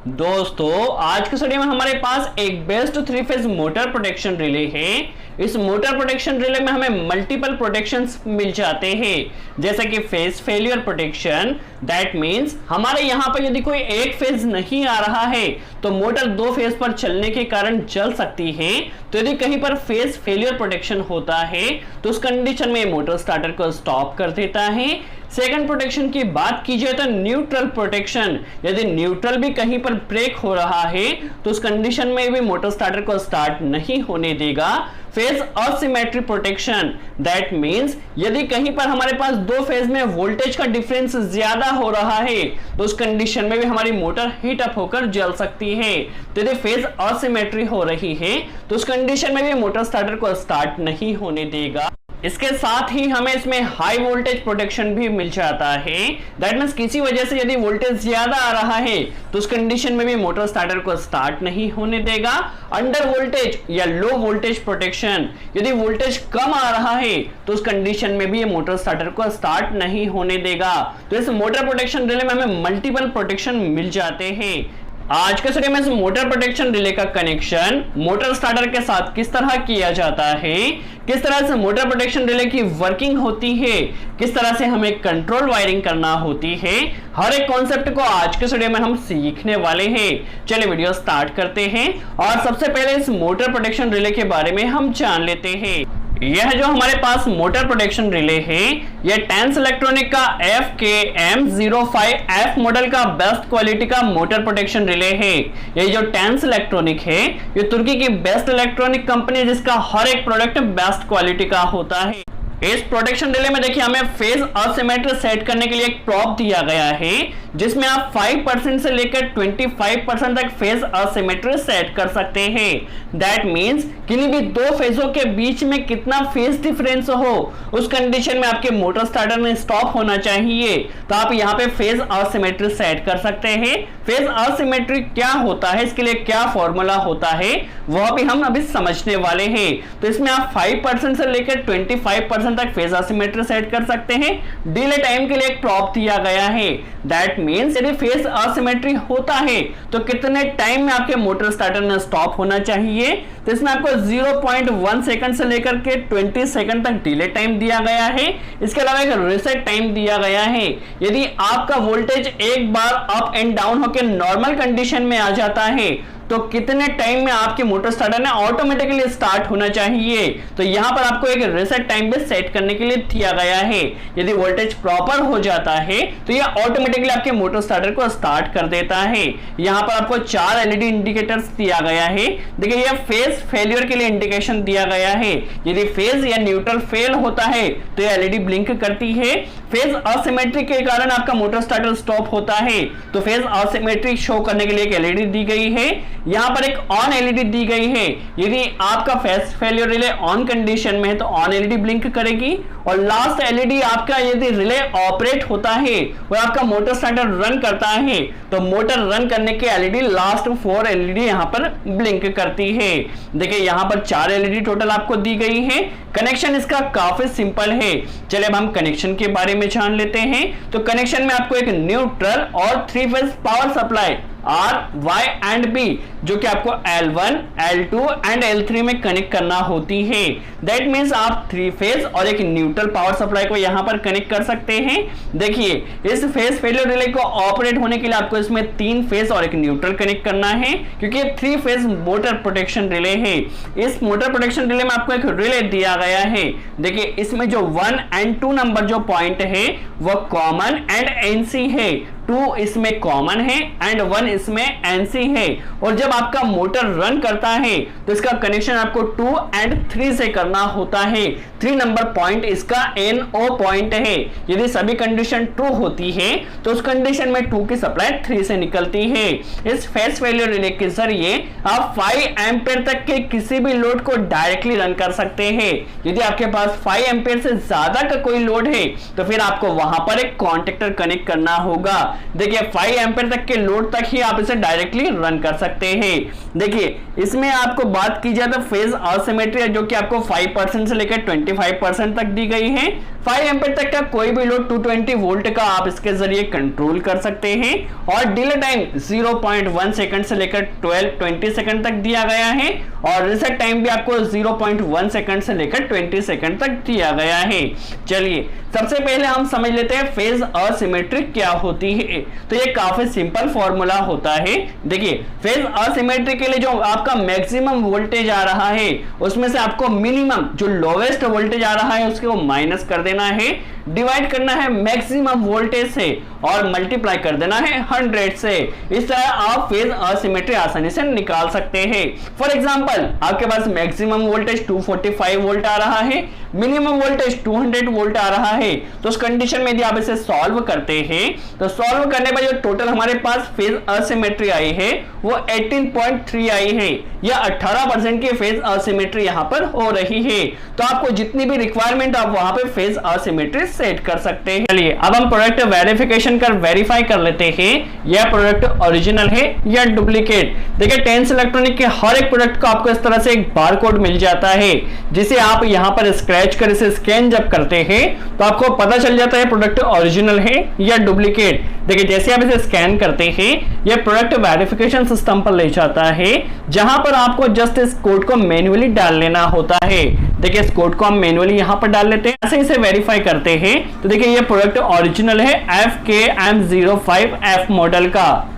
दोस्तों आज के स्टडी में हमारे पास एक best three phase motor protection relay है। इस मोटर प्रोटेक्शन रिले में हमें मल्टीपल प्रोटेक्शंस मिल जाते हैं, जैसे कि phase failure protection. That means हमारे यहाँ पर यदि कोई एक फेज नहीं आ रहा है तो मोटर दो फेज पर चलने के कारण जल सकती है। तो यदि कहीं पर फेज फेलियर प्रोटेक्शन होता है तो उस कंडीशन में मोटर स्टार्टर को स्टॉप कर देता है। सेकंड प्रोटेक्शन की बात की जाए तो न्यूट्रल प्रोटेक्शन, यदि न्यूट्रल भी कहीं पर ब्रेक हो रहा है तो उस कंडीशन में भी मोटर स्टार्टर को स्टार्ट नहीं होने देगा। Phase asymmetry protection, that means यदि कहीं पर हमारे पास दो फेज में वोल्टेज का डिफरेंस ज्यादा हो रहा है तो उस कंडीशन में भी हमारी मोटर हीट अप होकर जल सकती है। तो यदि फेज असिमेट्री हो रही है तो उस कंडीशन में भी मोटर स्टार्टर को स्टार्ट नहीं होने देगा। इसके साथ ही हमें इसमें हाई वोल्टेज प्रोटेक्शन भी मिल जाता है। दैट मींस किसी वजह से यदि वोल्टेज ज्यादा आ रहा है तो उस कंडीशन में भी मोटर स्टार्टर को स्टार्ट नहीं होने देगा। अंडर वोल्टेज या लो वोल्टेज प्रोटेक्शन, यदि वोल्टेज कम आ रहा है तो उस कंडीशन में भी ये मोटर स्टार्टर को स्टार्ट नहीं होने देगा। तो इस मोटर प्रोटेक्शन रिले में हमें मल्टीपल प्रोटेक्शन मिल जाते हैं। आज के स्टडी में इस मोटर प्रोटेक्शन रिले का कनेक्शन मोटर स्टार्टर के साथ किस तरह किया जाता है, किस तरह से मोटर प्रोटेक्शन रिले की वर्किंग होती है, किस तरह से हमें कंट्रोल वायरिंग करना होती है, हर एक कॉन्सेप्ट को आज के स्टडी में हम सीखने वाले हैं। चलिए वीडियो स्टार्ट करते हैं और सबसे पहले इस मोटर प्रोटेक्शन रिले के बारे में हम जान लेते हैं। यह जो हमारे पास मोटर प्रोटेक्शन रिले है यह टेंस इलेक्ट्रॉनिक का FKM05F मॉडल का बेस्ट क्वालिटी का मोटर प्रोटेक्शन रिले है। ये जो टेंस इलेक्ट्रॉनिक है ये तुर्की की बेस्ट इलेक्ट्रॉनिक कंपनी है जिसका हर एक प्रोडक्ट बेस्ट क्वालिटी का होता है। इस प्रोटेक्शन रिले में देखिए हमें फेज असिमेट्री सेट करने के लिए एक प्रॉप दिया गया है जिसमें आप 5% से लेकर 25% तक फेज असिमेट्री सेट कर सकते हैं। दैट मींस किन्हीं भी दो फेजों के बीच में कितना फेज डिफरेंस हो उस कंडीशन में आपके मोटर स्टार्टर में स्टॉप होना चाहिए, तो आप यहाँ पे फेज असिमेट्री सेट कर सकते हैं। फेज असिमेट्री क्या होता है, इसके लिए क्या फॉर्मूला होता है वह भी हम अभी समझने वाले हैं। तो इसमें आप 5% से लेकर 25% तक फेज असिमेट्री सेट कर सकते हैं। डिले टाइम के लिए एक प्रॉप दिया गया है। दैट मींस यदि फेज असिमेट्री होता है तो कितने टाइम में आपके मोटर स्टार्टर में स्टॉप होना चाहिए, तो इसमें आपको 0.1 सेकंड से लेकर के 20 सेकंड तक डिले टाइम दिया गया है। इसके अलावा एक रीसेट टाइम दिया गया है। यदि आपका वोल्टेज एक बार अप एंड डाउन होकर नॉर्मल कंडीशन में आ जाता है तो कितने टाइम में आपके मोटर स्टार्टर ने ऑटोमेटिकली स्टार्ट होना चाहिए, तो यहां पर आपको एक रीसेट टाइम भी सेट करने के लिए दिया गया है। यदि वोल्टेज प्रॉपर हो जाता है तो यह ऑटोमेटिकली आपके मोटर स्टार्टर को स्टार्ट कर देता है। यहां पर आपको 4 एलईडी इंडिकेटर्स दिया गया है। देखिए यह फेज फेलियर के लिए इंडिकेशन दिया गया है। यदि फेज या न्यूट्रल फेल होता है तो यह एलईडी ब्लिंक करती है। फेज असिमेट्री के कारण आपका मोटर स्टार्टर स्टॉप होता है तो फेज असिमेट्री शो करने के लिए एक एलईडी दी गई है। यहां पर एक ऑन एलईडी दी गई है। यदि आपका phase failure relay on condition में है तो ऑन एलईडी ब्लिंक करेगी। और लास्ट एलईडी आपका यदि रिले ऑपरेट होता है और आपका मोटर स्टार्टर रन करता है तो मोटर रन करने के एलईडी लास्ट 4 एलईडी यहां पर ब्लिंक करती है। देखिए यहां पर 4 एलईडी टोटल आपको दी गई है। कनेक्शन इसका काफी सिंपल है। चलिए अब हम कनेक्शन के बारे में जान लेते हैं। तो कनेक्शन में आपको एक न्यूट्रल और 3 phase power supply R, Y and B जो कि आपको L1, L2 एंड L3 में कनेक्ट करना होती है। दैट मींस आप 3 फेज और एक न्यूट्रल पावर सप्लाई को यहां पर कनेक्ट कर सकते हैं। देखिए इस फेज फेलियर रिले को ऑपरेट होने के लिए आपको इसमें 3 फेज और एक न्यूट्रल कनेक्ट करना है क्योंकि ये 3 फेज मोटर प्रोटेक्शन रिले है। इस मोटर प्रोटेक्शन रिले में आपको एक रिले दिया गया है। देखिए इसमें जो 1 एंड 2 नंबर जो पॉइंट है वह कॉमन एंड एनसी है। 2 इसमें कॉमन है एंड 1 इसमें एनसी है। और जब आपका मोटर रन करता है तो इसका कनेक्शन आपको 2 एंड 3 से करना होता है। 3 नंबर पॉइंट इसका NO पॉइंट है। यदि सभी कंडीशन ट्रू होती है तो उस कंडीशन में 2 की सप्लाई 3 से निकलती है। इस फेज फेलियर रिले के जरिए आप 5 एम्पियर तक के किसी भी लोड को डायरेक्टली रन कर सकते हैं। यदि आपके पास 5 एम्पियर से ज्यादा का कोई लोड है तो फिर आपको वहां पर एक कॉन्टेक्टर कनेक्ट करना होगा। देखिए 5 एम्पीयर तक के लोड तक ही आप इसे डायरेक्टली रन कर सकते हैं। देखिए इसमें आपको बात की जाए तो फेज असिमेट्री जो कि आपको 5% से लेकर 25% तक दी गई है। 5 एम्पीयर तक का कोई भी लोड 220 वोल्ट का आप इसके जरिए कंट्रोल कर सकते हैं और डिले टाइम 0.1 सेकंड से लेकर 20 सेकंड तक दिया गया है और रीसेट टाइम भी आपको 0.1 सेकंड से लेकर 20 सेकंड तक दिया गया है। चलिए सबसे पहले हम समझ लेते हैं फेज असिमेट्री क्या होती है। तो ये काफी सिंपल फॉर्मूला होता है। देखिए फेज असिमेट्री के लिए जो आपका मैक्सिमम वोल्टेज आ रहा है उसमें से आपको मिनिमम जो लोवेस्ट वोल्टेज आ रहा है उसको माइनस कर देना है, डिवाइड करना है मैक्सिमम वोल्टेज से और मल्टीप्लाई कर देना है 100 से। इस तरह आप फेज असिमेट्री आसानी से निकाल सकते हैं। फॉर एग्जांपल आपके पास मैक्सिमम वोल्टेज 245 वोल्ट आ रहा है, मिनिमम वोल्टेज 200 वोल्ट आ रहा है। तो उस कंडीशन में यदि आप इसे सॉल्व करते हैं तो सॉल्व करने पर जो टोटल हमारे पास फेज असिमेट्री आई है वो 18.3 आई है, या 18% की फेज असिमेट्री यहां पर हो रही है। तो आपको जितनी भी रिक्वायरमेंट आप वहां पे फेज असिमेट्री सेट कर सकते हैं। चलिए अब हम प्रोडक्ट वेरिफिकेशन कर वेरीफाई कर लेते हैं यह प्रोडक्ट ओरिजिनल है या डुप्लीकेट। देखिए टेंस इलेक्ट्रॉनिक के हर एक प्रोडक्ट को आपको इस तरह से एक बारकोड मिल जाता है जिसे आप यहां पर स्क्रैच कर इसे स्कैन जब करते हैं तो आपको पता चल जाता है प्रोडक्ट ओरिजिनल है या डुप्लीकेट। देखिए जैसे आप इसे स्कैन करते हैं यह प्रोडक्ट वेरिफिकेशन सिस्टम पर ले जाता है जहां पर आपको जस्ट इस कोड को मैन्युअली डाल लेना होता है। देखिए इस कोड को हम मैन्युअली यहां पर डाल लेते हैं, ऐसे इसे वेरीफाई करते हैं तो देखिए ये प्रोडक्ट ओरिजिनल है FKM05F मॉडल का।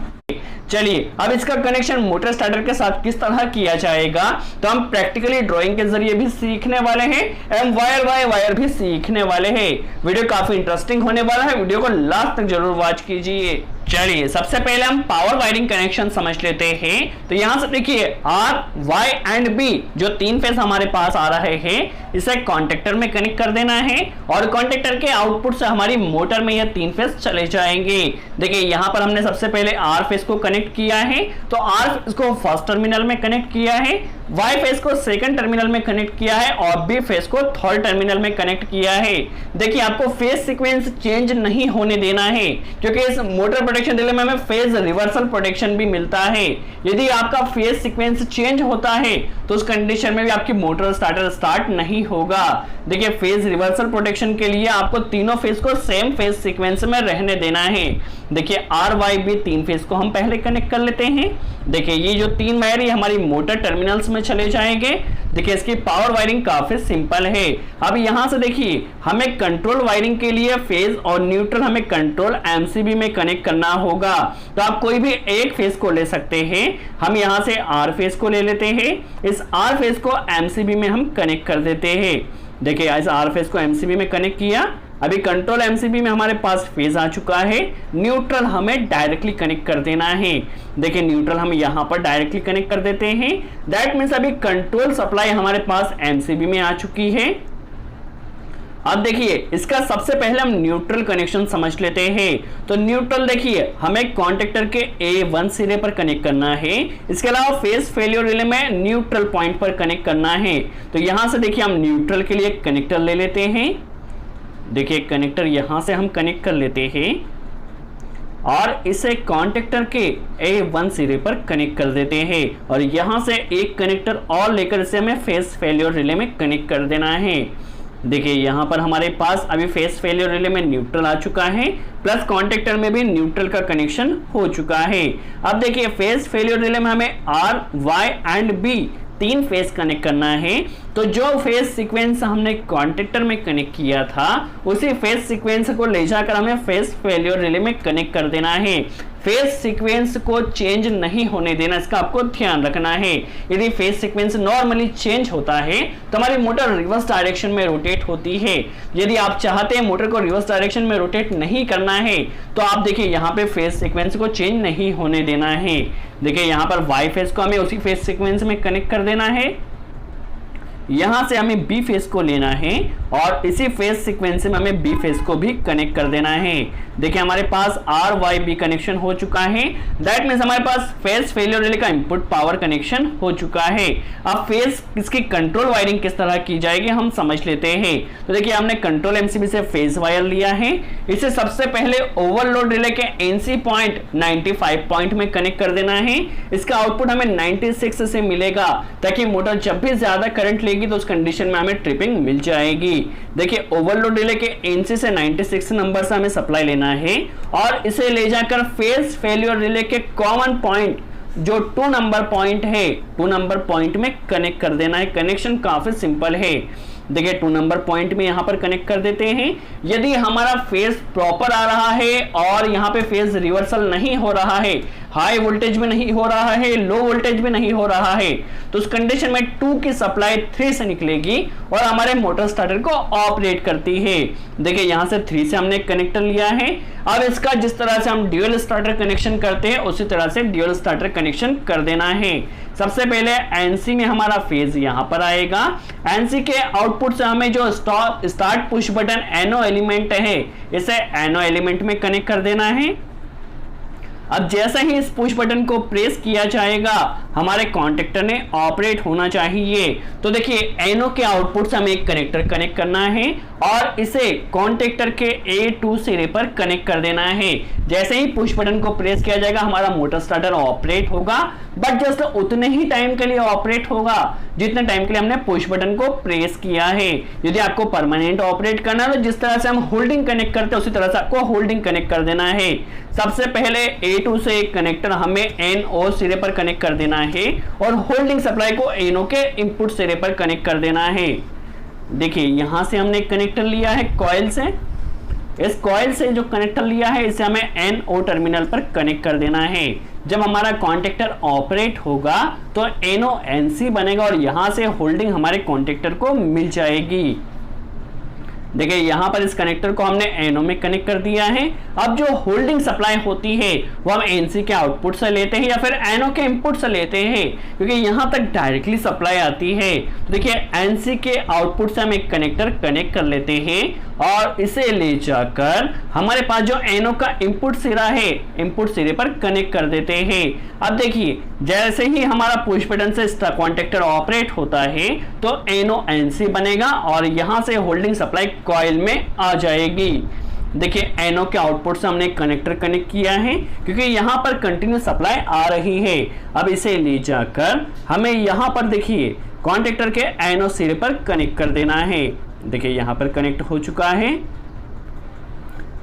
चलिए अब इसका कनेक्शन मोटर स्टार्टर के साथ किस तरह किया जाएगा तो हम प्रैक्टिकली ड्राइंग के जरिए भी सीखने वाले हैं एवं वायर बाय वायर भी सीखने वाले हैं। वीडियो काफी इंटरेस्टिंग होने वाला है, वीडियो को लास्ट तक जरूर वॉच कीजिए। चलिए सबसे पहले हम पावर वायरिंग कनेक्शन समझ लेते हैं। तो यहां से देखिए R, Y एंड B जो 3 फेस हमारे पास आ रहे हैं इसे कॉन्टेक्टर में कनेक्ट कर देना है और कॉन्टेक्टर के आउटपुट से हमारी मोटर में यह 3 फेस चले जाएंगे। देखिए यहां पर हमने सबसे पहले R फेस को कनेक्ट किया है तो R फेस को फर्स्ट टर्मिनल में कनेक्ट किया है, Y फेस को सेकंड टर्मिनल में कनेक्ट किया है और B फेस को थर्ड टर्मिनल में कनेक्ट किया है। देखिए आपको फेज सीक्वेंस चेंज नहीं होने देना है क्योंकि इस मोटर प्रोटेक्शन रिले में हमें फेज रिवर्सल प्रोटेक्शन भी मिलता है। यदि आपका फेज सीक्वेंस चेंज होता है तो उस कंडीशन में भी आपकी मोटर स्टार्टर स्टार्ट नहीं होगा। देखिए फेज रिवर्सल प्रोटेक्शन के लिए आपको तीनों फेज को सेम फेज सीक्वेंस में रहने देना है। देखिए RYB 3 फेज को हम पहले कनेक्ट कर लेते हैं। देखिए ये जो 3 वायर ये हमारी मोटर टर्मिनल्स में चले जाएंगे। देखिए इसकी पावर वायरिंग काफी सिंपल है। अब यहां से देखिए हमें कंट्रोल वायरिंग के लिए फेज और न्यूट्रल हमें कंट्रोल MCB में कनेक्ट करना होगा। तो आप कोई भी एक फेज को ले सकते हैं। हम यहां से R फेज को ले लेते हैं, इस R फेज को MCB में हम कनेक्ट कर देते हैं। देखिए इस R फेज को MCB में कनेक्ट किया, अभी कंट्रोल MCB में हमारे पास फेज आ चुका है। न्यूट्रल हमें डायरेक्टली कनेक्ट कर देना है। देखिए न्यूट्रल हम यहां पर डायरेक्टली कनेक्ट कर देते हैं। दैट मींस अभी कंट्रोल सप्लाई हमारे पास MCB में आ चुकी है। अब देखिए इसका सबसे पहले हम न्यूट्रल कनेक्शन समझ लेते हैं। तो न्यूट्रल देखिए हमें कॉन्टेक्टर के A1 सिरे पर कनेक्ट करना है, इसके अलावा फेज फेलियर रिले में न्यूट्रल पॉइंट पर कनेक्ट करना है। तो यहां से देखिए हम न्यूट्रल के लिए कनेक्टर ले लेते हैं। देखिए कनेक्टर यहां से हम कनेक्ट कर लेते हैं और इसे कॉन्टेक्टर के A1 सिरे पर कनेक्ट कर देते हैं और यहां से एक कनेक्टर और लेकर इसे हमें फेज फेलियर रिले में कनेक्ट कर देना है। देखिए यहां पर हमारे पास अभी फेज फेलियर रिले में न्यूट्रल आ चुका है, प्लस कॉन्टेक्टर में भी न्यूट्रल का कनेक्शन हो चुका है। अब देखिए फेज फेलियर रिले में हमें R, Y and B 3 phase connect करना है। तो जो फेज सीक्वेंस हमने कॉन्टेक्टर में कनेक्ट किया था उसी फेज सीक्वेंस को ले जाकर हमें फेज फेलियर रिले में कनेक्ट कर देना है। फेज सीक्वेंस को चेंज नहीं होने देना, इसका आपको ध्यान रखना है। यदि फेज सीक्वेंस नॉर्मली चेंज होता है तो हमारी मोटर रिवर्स डायरेक्शन में रोटेट होती है। यदि आप चाहते हैं मोटर को रिवर्स डायरेक्शन में रोटेट नहीं करना है तो आप देखिए यहाँ पे फेज सीक्वेंस को चेंज नहीं होने देना है। देखिए यहाँ पर Y फेज को हमें उसी फेज सीक्वेंस में कनेक्ट कर देना है। यहां से हमें बी फेज को लेना है और इसी फेज सीक्वेंस में हमें बी फेज को भी कनेक्ट कर देना है। देखिए हमारे पास आर वाई बी कनेक्शन हो चुका है, दैट मीन्स हमारे पास फेज फेलियर रिले का इनपुट पावर कनेक्शन हो चुका है। अब फेज इसकी कंट्रोल वायरिंग किस तरह की जाएगी हम समझ लेते हैं। तो देखिए हमने कंट्रोल एमसीबी से फेज वायर लिया है, इसे सबसे पहले ओवरलोड रिले के एनसी पॉइंट 95 पॉइंट में कनेक्ट कर देना है। इसका आउटपुट हमें 96 से मिलेगा, ताकि मोटर जब भी ज्यादा करंट लेगी तो उस कंडीशन में हमें ट्रिपिंग मिल जाएगी। देखिए ओवरलोड रिले के एनसी से 96 नंबर से हमें सप्लाई लेना है और इसे ले जाकर फेज फेलियर रिले के कॉमन पॉइंट जो 2 नंबर पॉइंट है 2 नंबर पॉइंट में कनेक्ट कर देना है। कनेक्शन काफी सिंपल है। देखिए 2 नंबर पॉइंट में यहां पर कनेक्ट कर देते हैं। यदि हमारा फेज प्रॉपर आ रहा है और यहां पे फेज रिवर्सल नहीं हो रहा है, हाई वोल्टेज में नहीं हो रहा है, लो वोल्टेज में नहीं हो रहा है, तो उस कंडीशन में 2 की सप्लाई 3 से निकलेगी और हमारे मोटर स्टार्टर को ऑपरेट करती है। देखिए यहां से 3 से हमने कनेक्टर लिया है। अब इसका जिस तरह से हम ड्यूअल स्टार्टर कनेक्शन करते हैं उसी तरह से ड्यूअल स्टार्टर कनेक्शन कर देना है। सबसे पहले एनसी में हमारा फेज यहां पर आएगा। एनसी के आउटपुट से हमें जो स्टार्ट पुश बटन एनो एलिमेंट है इसे एनो एलिमेंट में कनेक्ट कर देना है। अब जैसे ही इस पुश बटन को प्रेस किया जाएगा हमारे कॉन्टेक्टर ने ऑपरेट होना चाहिए। तो देखिए एनो के आउटपुट से हमें एक कनेक्टर कनेक्ट करना है और इसे कॉन्टेक्टर के A2 सिरे पर कनेक्ट कर देना है। जैसे ही पुश बटन को प्रेस किया जाएगा हमारा मोटर स्टार्टर ऑपरेट होगा, बट जस्ट उतने ही टाइम के लिए ऑपरेट होगा जितने टाइम के लिए हमने पुश बटन को प्रेस किया है। यदि आपको परमानेंट ऑपरेट करना है तो जिस तरह से हम होल्डिंग कनेक्ट करते हैं उसी तरह से आपको होल्डिंग कनेक्ट कर देना है। सबसे पहले A2 से एक कनेक्टर हमें NO सिरे पर कनेक्ट कर देना है और होल्डिंग सप्लाई को NO के इनपुट सिरे पर कनेक्ट कर देना है। देखिए यहां से हमने एक कनेक्टर लिया है कॉइल से, इस कॉइल से जो कनेक्टर लिया है इसे हमें NO टर्मिनल पर कनेक्ट कर देना है। जब हमारा कॉन्टेक्टर ऑपरेट होगा तो NO NC बनेगा और यहां से होल्डिंग हमारे कॉन्टेक्टर को मिल जाएगी। देखिए यहां पर इस कनेक्टर को हमने एनो में कनेक्ट कर दिया है। अब जो होल्डिंग सप्लाई होती है वो हम एनसी के आउटपुट से लेते हैं या फिर एनो के इनपुट से लेते हैं, क्योंकि यहां तक डायरेक्टली सप्लाई आती है। तो देखिए एनसी के आउटपुट से हम एक कनेक्टर कनेक्ट कर लेते हैं और इसे ले जाकर हमारे पास जो एनो का इनपुट सिरा है इनपुट सिरे पर कनेक्ट कर देते हैं। अब देखिए जैसे ही हमारा पुश बटन से कॉन्टेक्टर ऑपरेट होता है तो एनो एनसी बनेगा और यहां से होल्डिंग सप्लाई कॉइल में आ जाएगी। देखिए एनो के आउटपुट से हमने कनेक्टर कनेक्ट किया है क्योंकि यहां पर कंटिन्यू सप्लाई आ रही है। अब इसे ले जाकर हमें यहां पर देखिए कॉन्टेक्टर के एनो सिरे पर कनेक्ट कर देना है। देखिए यहां पर कनेक्ट हो चुका है।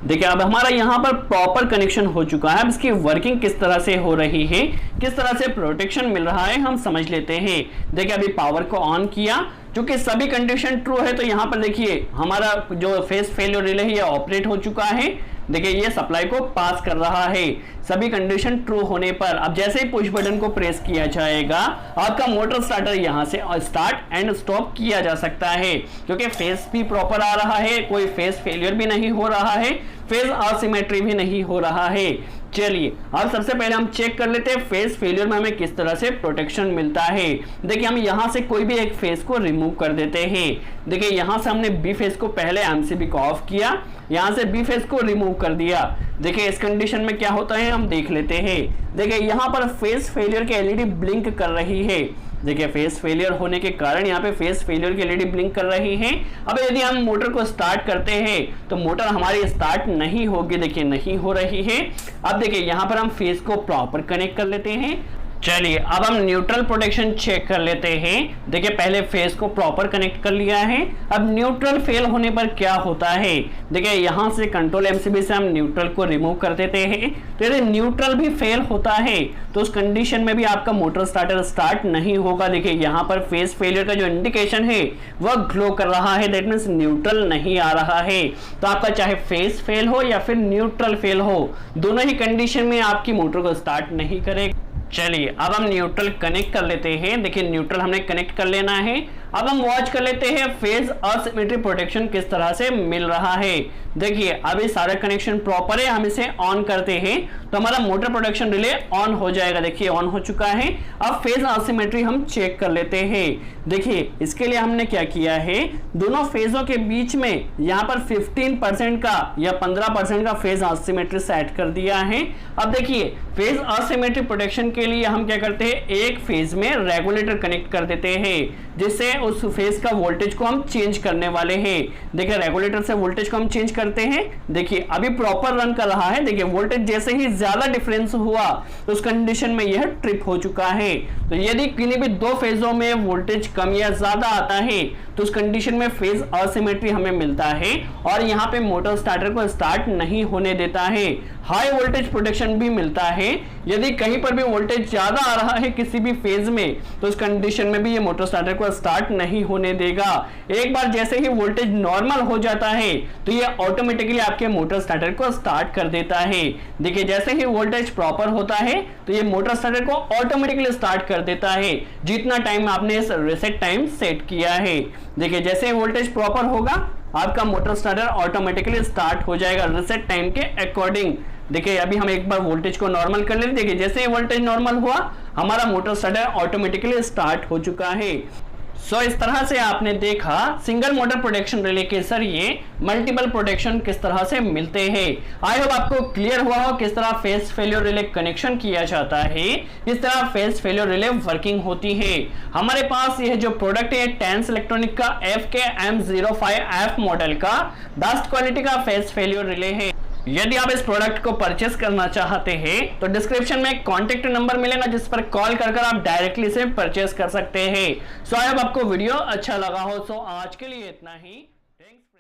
देखिए अब हमारा यहाँ पर प्रॉपर कनेक्शन हो चुका है। अब इसकी वर्किंग किस तरह से हो रही है, किस तरह से प्रोटेक्शन मिल रहा है हम समझ लेते हैं। देखिए अभी पावर को ऑन किया, क्योंकि सभी कंडीशन ट्रू है तो यहाँ पर देखिए हमारा जो फेज फेलियर रिले है ये ऑपरेट हो चुका है। देखिए ये सप्लाई को पास कर रहा है सभी कंडीशन ट्रू होने पर। अब जैसे ही पुश बटन को प्रेस किया जाएगा आपका मोटर स्टार्टर यहां से स्टार्ट एंड स्टॉप किया जा सकता है, क्योंकि फेज भी प्रॉपर आ रहा है, कोई फेज फेलियर भी नहीं हो रहा है, फेज असिमेट्री भी नहीं हो रहा है। चलिए अब सबसे पहले हम चेक कर लेते हैं फेज फेलियर में हमें किस तरह से प्रोटेक्शन मिलता है। देखिए हम यहां से कोई भी एक फेज को रिमूव कर देते हैं। देखिए यहां से हमने बी फेज को पहले एमसीबी को ऑफ किया, यहां से बी फेज को रिमूव कर दिया। देखिए इस कंडीशन में क्या होता है हम देख लेते हैं। देखिए यहां पर फेज फेलियर की एलईडी ब्लिंक कर रही है। देखिए फेज फेलियर होने के कारण यहाँ पे फेज फेलियर की एलईडी ब्लिंक कर रही है। अब यदि हम मोटर को स्टार्ट करते हैं तो मोटर हमारी स्टार्ट नहीं होगी। देखिए नहीं हो रही है। अब देखिए यहाँ पर हम फेज को प्रॉपर कनेक्ट कर लेते हैं। चलिए अब हम न्यूट्रल प्रोटेक्शन चेक कर लेते हैं। देखिए पहले फेज को प्रॉपर कनेक्ट कर लिया है। अब न्यूट्रल फेल होने पर क्या होता है, देखिए यहां से कंट्रोल एमसीबी से हम न्यूट्रल को रिमूव कर देते हैं। तो यदि न्यूट्रल भी फेल होता है तो उस कंडीशन में भी आपका मोटर स्टार्टर स्टार्ट नहीं होगा। देखिए यहाँ पर फेज फेलियर का जो इंडिकेशन है वह ग्लो कर रहा है, दैट मीन्स न्यूट्रल नहीं आ रहा है। तो आपका चाहे फेज फेल हो या फिर न्यूट्रल फेल हो, दोनों ही कंडीशन में आपकी मोटर को स्टार्ट नहीं करेगा। चलिए अब हम न्यूट्रल कनेक्ट कर लेते हैं। देखिए न्यूट्रल हमने कनेक्ट कर लेना है। अब हम वॉच कर लेते हैं फेज असिमेट्री प्रोटेक्शन किस तरह से मिल रहा है। देखिए अभी सारा कनेक्शन प्रॉपर है, हम इसे ऑन करते हैं तो हमारा मोटर प्रोटेक्शन रिले ऑन हो जाएगा। देखिए ऑन हो चुका है। अब फेज असिमेट्री हम चेक कर लेते हैं। देखिए इसके लिए हमने क्या किया है, दोनों फेजों के बीच में यहां पर 15% का या 15% का फेज असिमेट्री सेट कर दिया है। अब देखिए फेज असिमेट्री प्रोटेक्शन के लिए हम क्या करते हैं, एक फेज में रेगुलेटर कनेक्ट कर देते हैं जिससे उस फेज का वोल्टेज को हम चेंज करने वाले हैं। देखिए रेगुलेटर से वोल्टेज को हम चेंज करते हैं। देखिए अभी प्रॉपर रन कर रहा है। देखिए वोल्टेज जैसे ही ज्यादा डिफरेंस हुआ तो उस कंडीशन में यह ट्रिप हो चुका है। तो यदि किन्हीं भी दो फेजों में वोल्टेज कम या ज्यादा आता है तो उस कंडीशन में फेज असिमेट्री हमें मिलता है और यहाँ पे मोटर स्टार्टर को स्टार्ट नहीं होने देता है। हाई वोल्टेज प्रोटेक्शन भी मिलता है। यदि कहीं पर भी वोल्टेज ज्यादा आ रहा है किसी भी फेज में तो उस कंडीशन में भी ये मोटर स्टार्टर को स्टार्ट नहीं होने देगा। एक बार जैसे ही वोल्टेज नॉर्मल हो जाता है तो ये ऑटोमेटिकली आपके मोटर स्टार्टर को स्टार्ट कर देता है। देखिए जैसे ही वोल्टेज प्रॉपर होता है तो ये मोटर स्टार्टर को ऑटोमेटिकली स्टार्ट कर देता है जितना टाइम आपने इस रीसेट टाइम सेट किया है। देखिए जैसे ही वोल्टेज प्रॉपर होगा आपका मोटर स्टार्टर ऑटोमेटिकली स्टार्ट हो जाएगा रीसेट टाइम के अकॉर्डिंग। देखिए अभी हम एक बार वोल्टेज को नॉर्मल कर लेते। देखिए जैसे ही वोल्टेज नॉर्मल हुआ हमारा मोटर स्टार्टर ऑटोमेटिकली स्टार्ट हो चुका है। सो इस तरह से आपने देखा सिंगल मोटर प्रोटेक्शन रिले के जरिए मल्टीपल प्रोटेक्शन किस तरह से मिलते हैं। आई होप आपको क्लियर हुआ हो किस तरह फेज फेलियर रिले कनेक्शन किया जाता है, किस तरह फेज फेलियर रिले वर्किंग होती है। हमारे पास यह जो प्रोडक्ट है टेंस इलेक्ट्रॉनिक का FKM05F मॉडल का बेस्ट क्वालिटी का फेज फेलियर रिले है। यदि आप इस प्रोडक्ट को परचेस करना चाहते हैं तो डिस्क्रिप्शन में कॉन्टेक्ट नंबर मिलेगा जिस पर कॉल कर आप डायरेक्टली से परचेस कर सकते हैं। सो आई होप आपको वीडियो अच्छा लगा हो। सो आज के लिए इतना ही। थैंक्स।